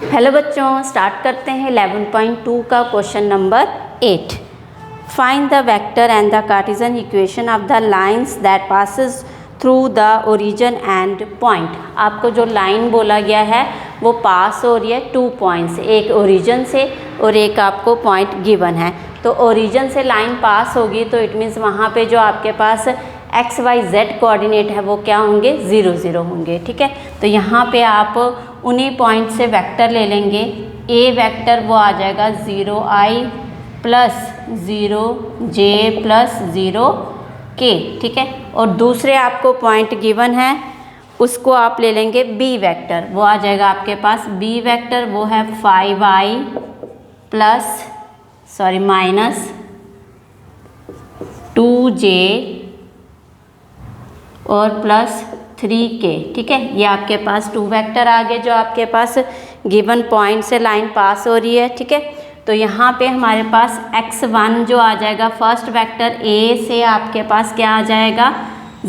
Hello बच्चों, start करते हैं 11.2 का question number 8। Find the vector and the Cartesian equation of the lines that passes through the origin and point. आपको जो line बोला गया है वो पास हो रही है 2 पॉइंट्स, एक ओरिजिन से और एक आपको पॉइंट गिवन है। तो ओरिजिन से लाइन पास होगी तो इट मीन्स वहाँ पे जो आपके पास एक्स वाई जेड कोऑर्डिनेट है वो क्या होंगे, 0 0 होंगे। ठीक है, तो यहाँ पे आप उन्हीं पॉइंट से वेक्टर ले लेंगे। ए वेक्टर वो आ जाएगा 0i plus 0j plus 0k। ठीक है, और दूसरे आपको पॉइंट गिवन है उसको आप ले लेंगे बी वेक्टर, वो आ जाएगा आपके पास बी वेक्टर वो है 5i माइनस 2j और प्लस 3k। ठीक है, ये आपके पास 2 वेक्टर आ गए जो आपके पास गिवन पॉइंट से लाइन पास हो रही है। ठीक है, तो यहाँ पे हमारे पास x1 जो आ जाएगा फर्स्ट वेक्टर a से आपके पास क्या आ जाएगा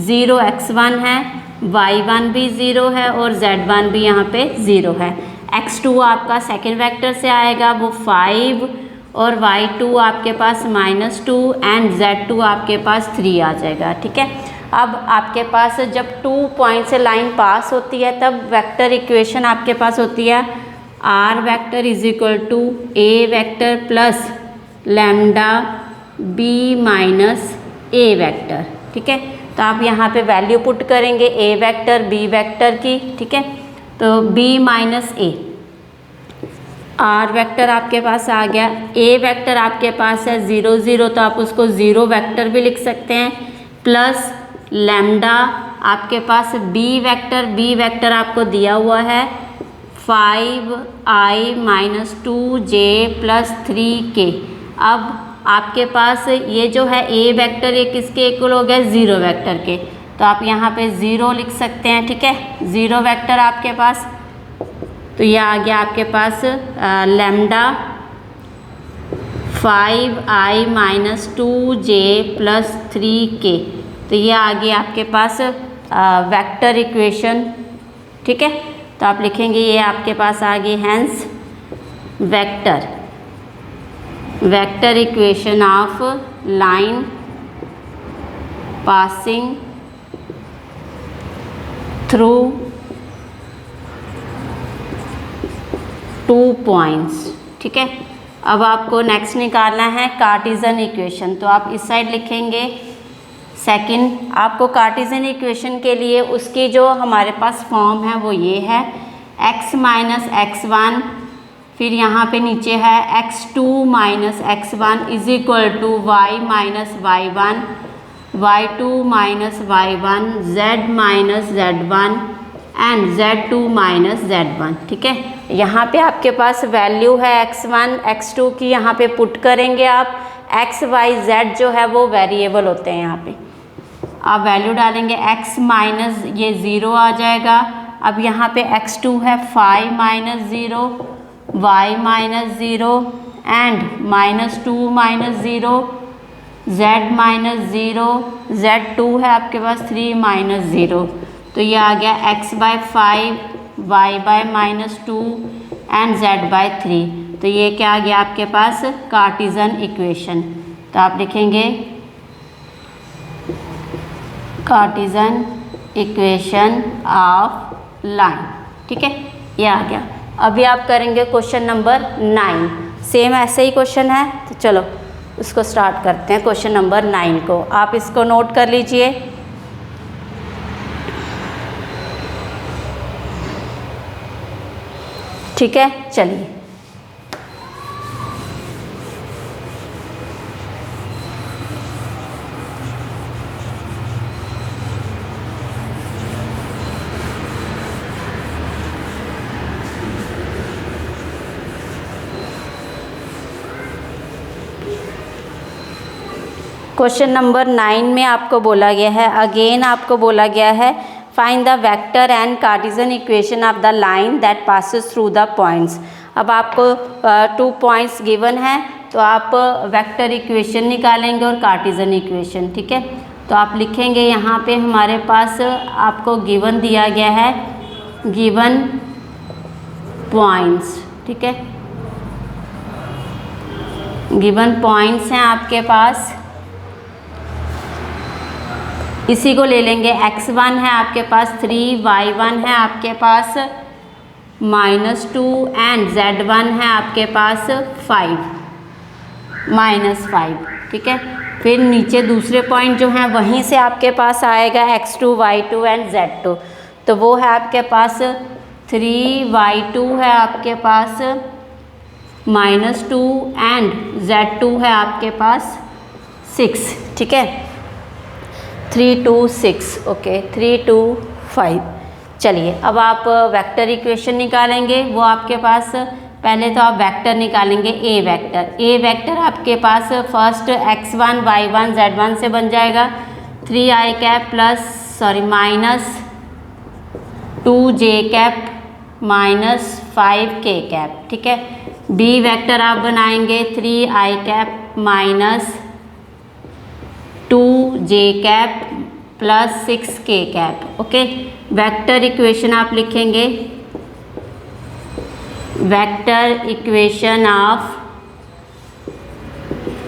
0 x1 है, y1 भी 0 है और z1 भी यहाँ पे 0 है। x2 आपका सेकेंड वेक्टर से आएगा वो 5 और y2 आपके पास -2 एंड z2 आपके पास 3 आ जाएगा। ठीक है, अब आपके पास जब 2 पॉइंट से लाइन पास होती है तब वेक्टर इक्वेशन आपके पास होती है r vector is equal to a vector plus lambda b minus a vector. ठीक है, तो आप यहाँ पे वैल्यू पुट करेंगे a वेक्टर b वेक्टर की। ठीक है, तो b minus a, r vector आपके पास आ गया, a वेक्टर आपके पास है 0 0 तो आप उसको 0 वेक्टर भी लिख सकते हैं, प्लस लैम्डा आपके पास b वेक्टर आपको दिया हुआ है 5i minus 2j plus 3k। अब आपके पास ये जो है a वेक्टर ये किसके इक्वल हो गया 0 वेक्टर के, तो आप यहाँ पे 0 लिख सकते हैं। ठीक है, 0 वेक्टर आपके पास, तो ये आ गया आपके पास lambda 5i minus 2j plus 3k। तो ये आ गया आपके पास वेक्टर इक्वेशन। ठीक है, तो आप लिखेंगे ये आपके पास आ गई hence vector equation of line passing through 2 points. ठीक है, अब आपको नेक्स्ट निकालना है कार्टेशियन इक्वेशन, तो आप इस साइड लिखेंगे सेकंड। आपको कार्टेशियन इक्वेशन के लिए उसकी जो हमारे पास फॉर्म है वो ये है x माइनस x1, फिर यहाँ पे नीचे है x2 minus x1 is equal to y minus y1, y2 minus y1, z minus z1 and z2 minus z1। ठीक है, यहाँ पे आपके पास वैल्यू है x1 x2 की, यहाँ पे पुट करेंगे आप। x y z जो है वो वेरिएबल होते हैं, यहाँ पे आप वैल्यू डालेंगे x माइनस ये 0 आ जाएगा। अब यहाँ पे x2 है 5 minus 0, y minus 0 and -2 minus 0, z minus 0, z2 है आपके पास 3 माइनस 0, तो ये आ गया x by 5, y by -2 and z by 3। तो ये क्या आ गया आपके पास कार्टेशियन इक्वेशन, तो आप लिखेंगे कार्टेशियन इक्वेशन ऑफ लाइन। ठीक है, ये आ गया। अभी आप करेंगे क्वेश्चन नंबर 9, सेम ऐसे ही क्वेश्चन है, तो चलो उसको स्टार्ट करते हैं। क्वेश्चन नंबर 9 को आप इसको नोट कर लीजिए। ठीक है, चलिए क्वेश्चन नंबर 9 में आपको बोला गया है, अगेन आपको बोला गया है find the vector and Cartesian equation of the line that passes through the points. अब आपको 2 पॉइंट्स गिवन है तो आप वेक्टर इक्वेशन निकालेंगे और कार्टेशियन इक्वेशन। ठीक है, तो आप लिखेंगे यहाँ पे हमारे पास आपको गिवन दिया गया है, गिवन पॉइंट्स, ठीक है, गिवन पॉइंट्स हैं आपके पास, इसी को ले लेंगे। x1 है आपके पास 3, y1 है आपके पास -2 एंड z1 है आपके पास 5, -5, ठीक है। फिर नीचे दूसरे पॉइंट जो हैं वहीं से आपके पास आएगा x2, y2 एंड z2, तो वो है आपके पास 3, y2 है आपके पास -2 एंड z2 है आपके पास 6, ठीक है, 3 2 6, ओके, 3 2 5। चलिए अब आप वेक्टर इक्वेशन निकालेंगे, वो आपके पास पहले तो आप वेक्टर निकालेंगे ए वेक्टर आपके पास फर्स्ट x1 y1 z1 से बन जाएगा 3i cap -2j cap -5k cap, ठीक है। बी वेक्टर आप बनाएंगे 3i cap -2j cap +6k cap, okay. Vector equation आप लिखेंगे, वेक्टर इक्वेशन ऑफ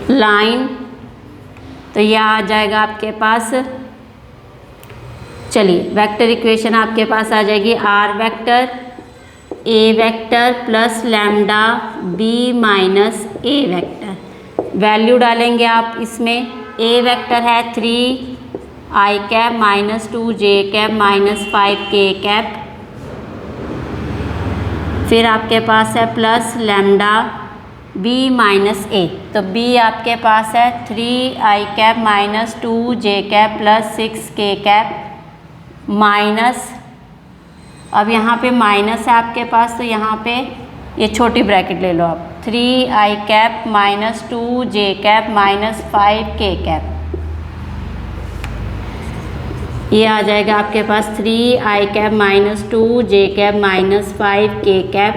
लाइन, तो यह आ जाएगा आपके पास, चलिए वेक्टर इक्वेशन आपके पास आ जाएगी r vector a vector plus lambda b minus a vector. Value डालेंगे आप इसमें, a वेक्टर है 3i cap -2j cap -5k cap, फिर आपके पास है plus lambda b minus a, तो b आपके पास है 3i cap -2j cap +6k cap minus, अब यहाँ पे माइनस है आपके पास, तो यहाँ पे ये छोटी ब्रैकेट ले लो आप, 3i cap -2j cap -5k cap, ये आ जाएगा आपके पास 3i cap -2j cap -5k cap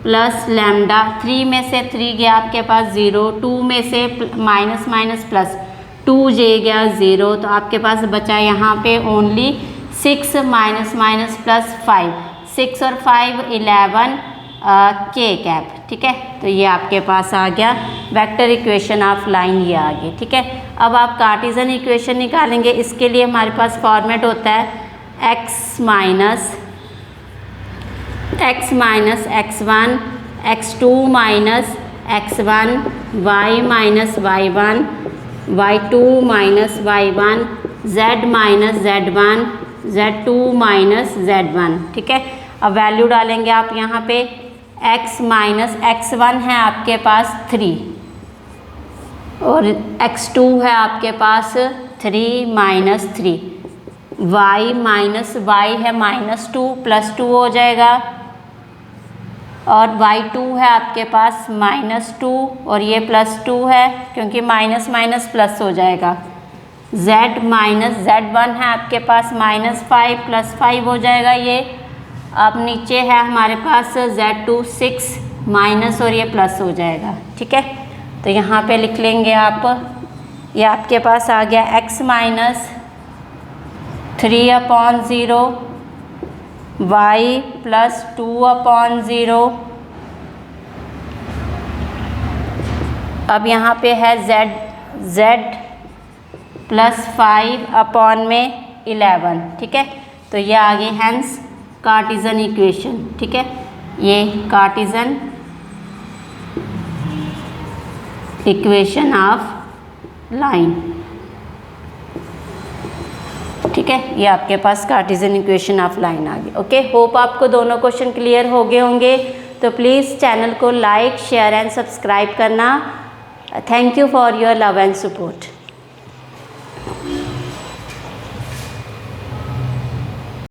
plus lambda, 3 में से 3 गया आपके पास 0, 2 में से माइनस प्लस 2j गया 0, तो आपके पास बचा यहाँ पे ओनली 6 माइनस प्लस 5, 6 और 5 11 k कैप, ठीक है। तो ये आपके पास आ गया वेक्टर इक्वेशन ऑफ लाइन, ये आ गई, ठीक है। अब आप कार्टेशियन इक्वेशन निकालेंगे, इसके लिए हमारे पास फॉर्मेट होता है x minus x1 x2 minus x1 y minus y1 y2 minus y1 z minus z1 z2 minus z1, ठीक है। अब वैल्यू डालेंगे आप यहाँ पे, x माइनस x1 है आपके पास 3 और x2 है आपके पास 3 माइनस 3, y माइनस y है -2 +2 हो जाएगा, और y2 है आपके पास -2 और ये +2 है क्योंकि माइनस माइनस प्लस हो जाएगा, z माइनस z1 है आपके पास -5 +5 हो जाएगा, ये अब नीचे है हमारे पास z2 6 माइनस और ये प्लस हो जाएगा, ठीक है। तो यहाँ पे लिख लेंगे आप, ये आपके पास आ गया x माइनस 3/0 y प्लस 2/0, अब यहाँ पे है z प्लस 5/11, ठीक है। तो ये आ गई हैंस कार्टेशियन इक्वेशन, ठीक है, ये कार्टेशियन इक्वेशन ऑफ लाइन, ठीक है, ये आपके पास कार्टेशियन इक्वेशन ऑफ लाइन आ गई, ओके। होप आपको दोनों क्वेश्चन क्लियर हो गए होंगे, तो प्लीज़ चैनल को लाइक शेयर एंड सब्सक्राइब करना। Thank you for your love and support.